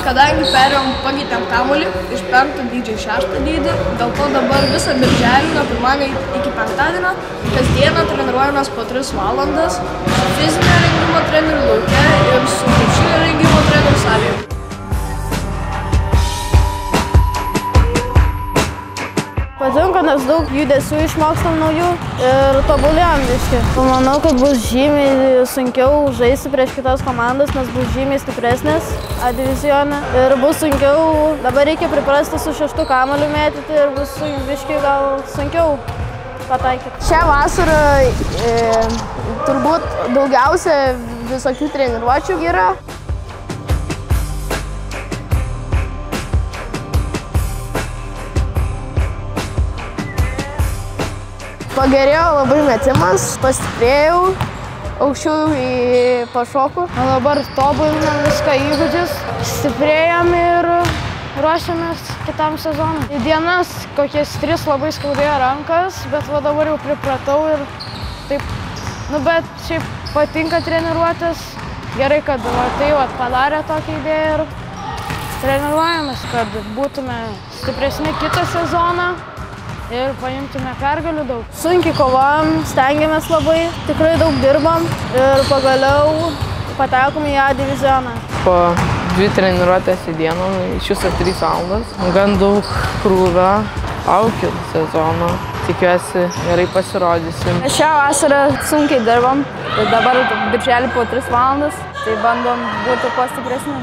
kadangi pakeitėm kamuolį iš 5 dydžio į 6 dydį, dėl to dabar visą birželį nuo pirmadienio iki penktadienio kasdieną treniruojamės po 3 valandas su fizinio rengimo treneriu lauke ir su krepšinio rengimo treneriu salėje. Patinka, nes daug judesių išmokstam naujų ir tobulėjom biškį. Manau, kad bus žymiai sunkiau žaisti prieš kitas komandas, nes bus žymiai stipresnės A divizione. Ir bus sunkiau, dabar reikia priprasti su 6 kamuoliu mėtyti ir bus biškį gal sunkiau pataikyti. Šią vasarą turbūt daugiausia visokių treniruočių yra. Pagerėjo labai metimas, pastiprėjau, aukščiau pašokau. Dabar tobulinam viską įgūdžius, stiprėjam ir ruošiamės kitam sezonui. Dienas kokias 3 labai skaudėjo rankas, bet va dabar jau pripratau ir taip, bet šiaip patinka treniruotis. Gerai, kad tai padarė tokią idėją ir treniruojamės, kad būtume stipresni kitą sezoną. Ir paimtume pergalių daug. Sunkiai kovojam, stengiamės labai, tikrai daug dirbam ir pagaliau patekom į A divizioną. Po 2 treniruotės į dieną, iš viso 3 valandas, gan daug krūvio, laukiu sezono, tikiuosi gerai pasirodysim. Šią vasarą sunkiai dirbam, ir dabar birželį po 3 valandas, tai bandom būti kuo stipresni.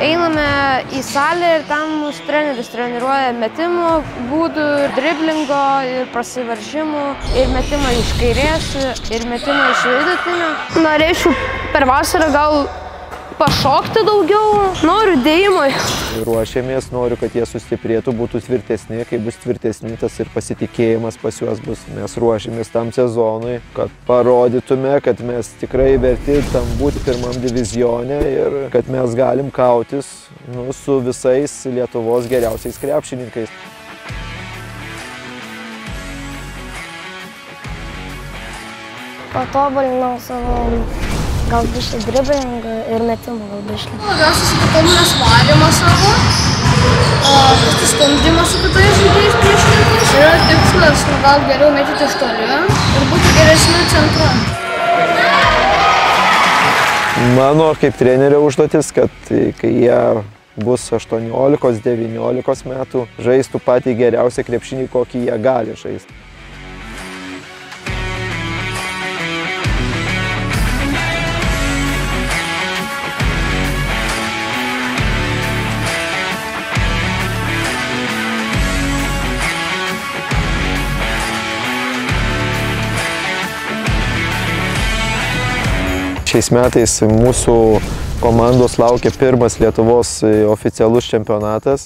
Einame į salę ir ten mūsų treneris treniruoja metimų būdų, driblingo ir prasiveržimų, ir metimą iš kairės, ir metimą iš vidutinio. Norėčiau per vasarą gal pašokti daugiau, noriu dėjimui. Ruošiamės, noriu, kad jie sustiprėtų, būtų tvirtesni, kai bus tvirtesni, tas ir pasitikėjimas pas juos bus. Mes ruošiamės tam sezonui, kad parodytume, kad mes tikrai verti tam būti pirmam divizione ir kad mes galim kautis su visais Lietuvos geriausiais krepšininkais. Patobulinau savo gal biškį driblingą ir metimą gal biškį. Labiausiai supatobulinęs valymą savo, pasistumdymą su kitais žaidėjais priešininkais. Yra tikslas gal geriau mėtyti iš toli ir būti geresniu centru. Mano kaip trenerio užduotis, kad kai jie bus 18-19 metų, žaistų patį geriausią krepšinį, kokį jie gali žaisti. Šiais metais mūsų komandos laukia pirmas Lietuvos oficialus čempionatas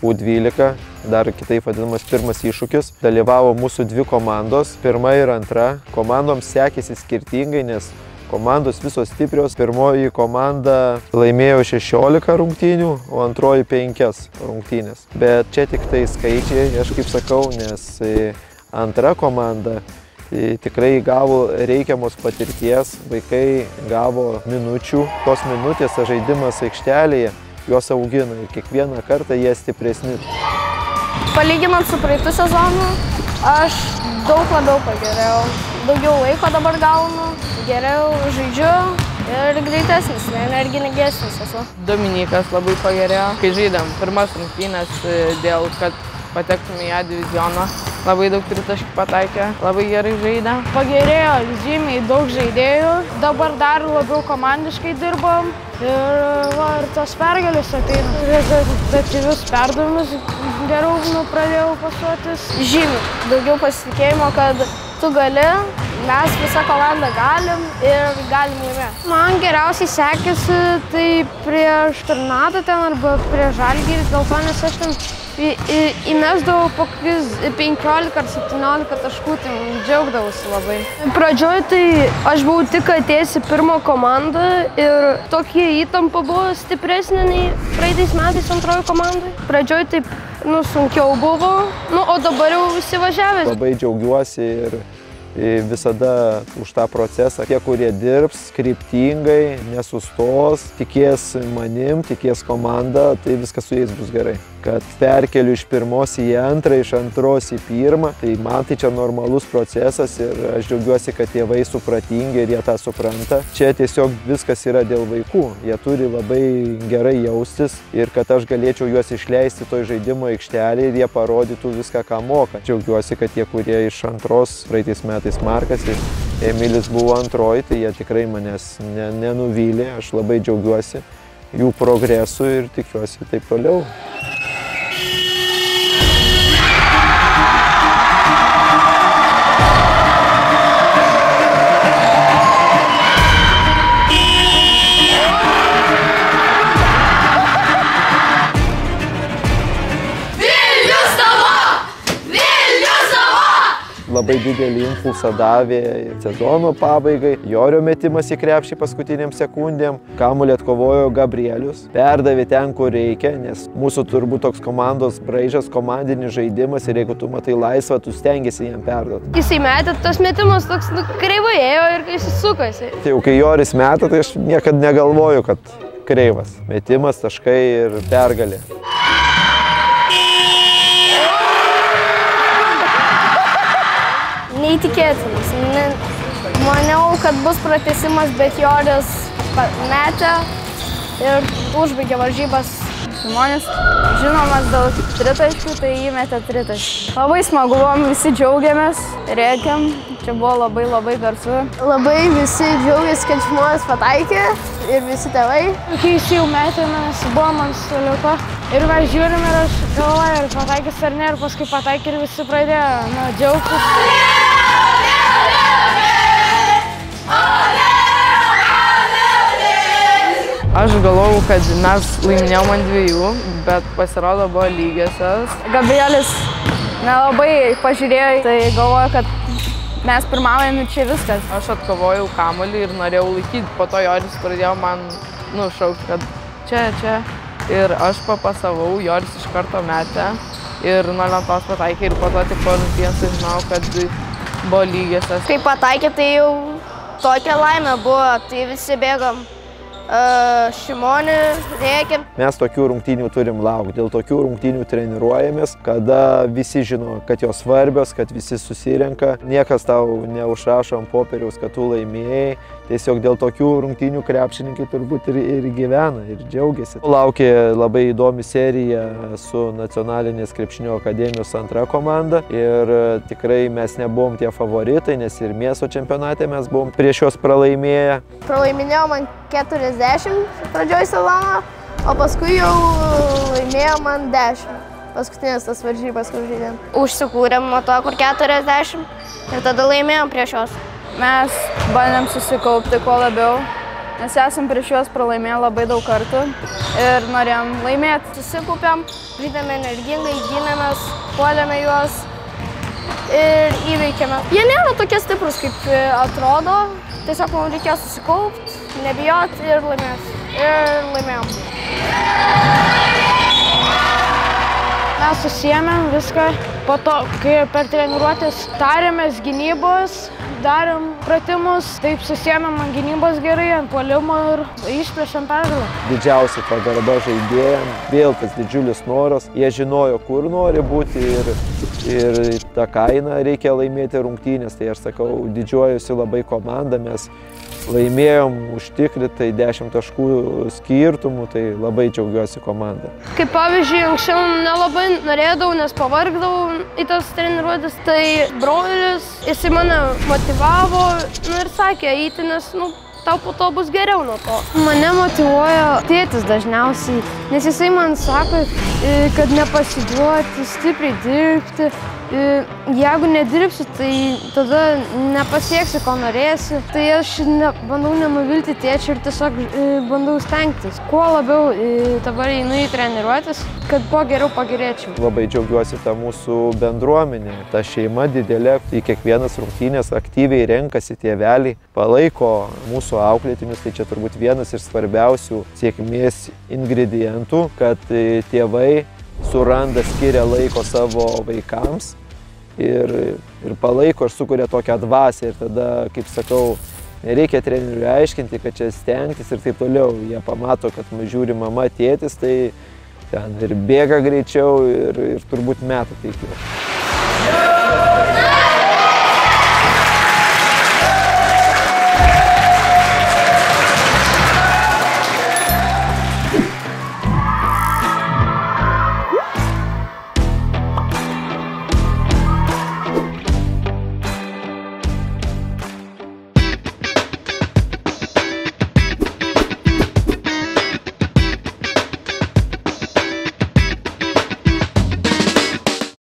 U12, dar kitaip vadinamas pirmas iššūkis. Dalyvavo mūsų 2 komandos, pirma ir antra. Komandoms sekėsi skirtingai, nes komandos visos stiprios. Pirmoji komanda laimėjo 16 rungtynių, o antroji 5 rungtynės. Bet čia tik tai skaičiai, aš kaip sakau, nes antra komanda tikrai gavo reikiamos patirties, vaikai gavo minučių. Tos minutės žaidimas aikštelėje juos augina ir kiekvieną kartą jie stipresni. Palyginant su praeitų sezonu, aš daug labiau pagerėjau. Daugiau laiko dabar gaunu, geriau žaidžiu ir greitesnis, energingesnis esu. Dominykas labai pagerėjo, kai žaidėm pirmas rungtynės dėl, kad patektume į A divizioną. Labai daug tritaškių pataikė, labai gerai žaidė. Pagerėjo žymiai daug žaidėjų, dabar dar labiau komandiškai dirbam ir tos pergalės ateina. Rezultatyvius perdavimus geriau pradėjau pasuotis. Žymiai daugiau pasitikėjimo, kad tu gali, mes visa komanda galim ir galim laimėti. Man geriausiai sekėsi tai prieš Tornadą ten arba prieš Žalgirį, dėl to nes aš ten įmesdavau po 15 ar 17 taškų, tai džiaugdavausi labai. Pradžioj tai aš buvau tik atėjęs į pirmą komandą ir tokia įtampa buvo stipresnė nei praeitais metais antroji komandai. Pradžioj taip sunkiau buvo, o dabar jau įsivažiavęs. Labai džiaugiuosi ir visada už tą procesą. Tie, kurie dirbs kryptingai, nesustos, tikės manim, tikės komanda, tai viskas su jais bus gerai. Kad perkeliu iš pirmos į antrą, iš antros į pirmą, tai man tai čia normalus procesas ir aš džiaugiuosi, kad tėvai supratingi ir jie tą supranta. Čia tiesiog viskas yra dėl vaikų. Jie turi labai gerai jaustis ir kad aš galėčiau juos išleisti toj žaidimo aikštelėje ir jie parodytų viską, ką moka. Džiaugiuosi, kad tie, kurie iš antros praeitais metais Markas ir Emilis buvo antroji, tai jie tikrai manęs nenuvylė. Aš labai džiaugiuosi jų progresu ir tikiuosi taip toliau. Labai didelį impulsą davė sezono pabaigai, Jorio metimas į krepšį paskutiniam sekundėm, kamuolį atkovojo Gabrielius, perdavė ten, kur reikia, nes mūsų turbūt toks komandos braižas, komandinis žaidimas ir jeigu tu matai laisvą, tu stengiasi jam perduoti. Jisai metė, tas metimas toks kreivai ėjo ir kai jis sukasi. Tai jau kai Joris metė, tai aš niekad negalvoju, kad kreivas. Metimas, taškai ir pergalė. Neįtikėtinas. Maniau, kad bus pratęsimas, bet Joris metė ir užbaigė varžybas. Žmonės žinomas dėl tritaškių, tai įmetė tritaškį. Labai smagu, visi džiaugiamės, rėkiam. Čia buvo labai garsu. Labai visi džiaugiasi, kad žmonės pataikė ir visi tėvai. Kai jis jau metė, mes buvom ant suoliuko. Ir mes žiūrim ir aš galvoju, ar pataikys ar ne, ir paskui pataikė ir visi pradėjo džiaugtis. Aš galvojau, kad mes laimėjom ant 2, bet pasirodo buvo lygiosios. Gabrielis nelabai pažiūrėjo, tai galvoju, kad mes pirmaujame čia viskas. Aš atkovojau kamuolį ir norėjau laikyti, po to Joris pradėjo man šaukti, kad čia. Ir aš papasavau, Joris iš karto metė ir nuo lentos pataikė ir po to tik po rungtynės sužinojau, kad buvo lygiosios. Kai pataikė, tai jau tokia laimė buvo, tai visi bėgom. Šimonį, rėkiam. Mes tokių rungtynių turim laukti, dėl tokių rungtynių treniruojamės, kada visi žino, kad jos svarbios, kad visi susirenka, niekas tau neužrašo ant popieriaus, kad tu laimėjai. Tiesiog dėl tokių rungtynių krepšininkai turbūt ir gyvena, ir džiaugiasi. Laukė labai įdomi serija su Nacionalinės krepšinio akademijos antra komanda ir tikrai mes nebuvom tie favoritai, nes ir miesto čempionate mes buvom prieš juos pralaimėję. Pralaiminėjom man 40 pradžioj sezono, o paskui jau laimėjom man 10. Paskutinės tas varžybas, kur žaidėm. Užsikūrėm nuo to, kur 40 ir tada laimėjom prieš juos. Mes bandėm susikaupti kuo labiau, nes esam prieš juos pralaimėję labai daug kartų ir norėjom laimėti. Susikaupėm, žaidėme energingai, gynėmės, puolėme juos ir įveikėme. Jie nėra tokie stiprus, kaip atrodo, tiesiog mums reikėjo susikaupti, nebijoti ir laimėti. Ir laimėjom. Mes susiėmėm viską, po to, kai per treniruotės tarėmės gynybos, darėm pratimus, taip susiėmėm ant gynybos gerai, ant puolimo ir išplėšėm pergalę. Didžiausia pagarba žaidėjam, vėl tas didžiulis noras, jie žinojo, kur nori būti ir tą kainą reikia laimėti rungtynės, tai aš sakau, didžiuojuosi labai komanda, mes laimėjom užtikrintai 10 taškų skirtumų, tai labai džiaugiuosi komanda. Kaip pavyzdžiui, anksčiau nelabai norėdavau, nes pavargdavau į tas treniruotės, tai brolis, jisai mane motyvavo ir sakė eiti, nes tau po to bus geriau nuo to. Mane motyvuoja tėtis dažniausiai, nes jisai man sako, kad nepasiduoti, stipriai dirbti. Jeigu nedirbsi, tai tada nepasieksi, ko norėsi. Tai aš bandau nenuvilti tėčio ir tiesiog bandau stengtis. Kuo labiau dabar einu į treniruotis, kad kuo geriau pagerėčiau. Labai džiaugiuosi tą mūsų bendruomenę, ta šeima didelė, į kiekvienas rungtynės aktyviai renkasi tėveliai, palaiko mūsų auklėtinius, tai čia turbūt vienas iš svarbiausių sėkmės ingredientų, kad tėvai suranda, skiria laiko savo vaikams ir ir palaiko, ir sukuria tokią dvasią. Ir tada, kaip sakau, nereikia treneriui aiškinti, kad čia stengtis ir taip toliau. Jie pamato, kad žiūri mama, tėtis, tai ten ir bėga greičiau ir turbūt meta taip jau.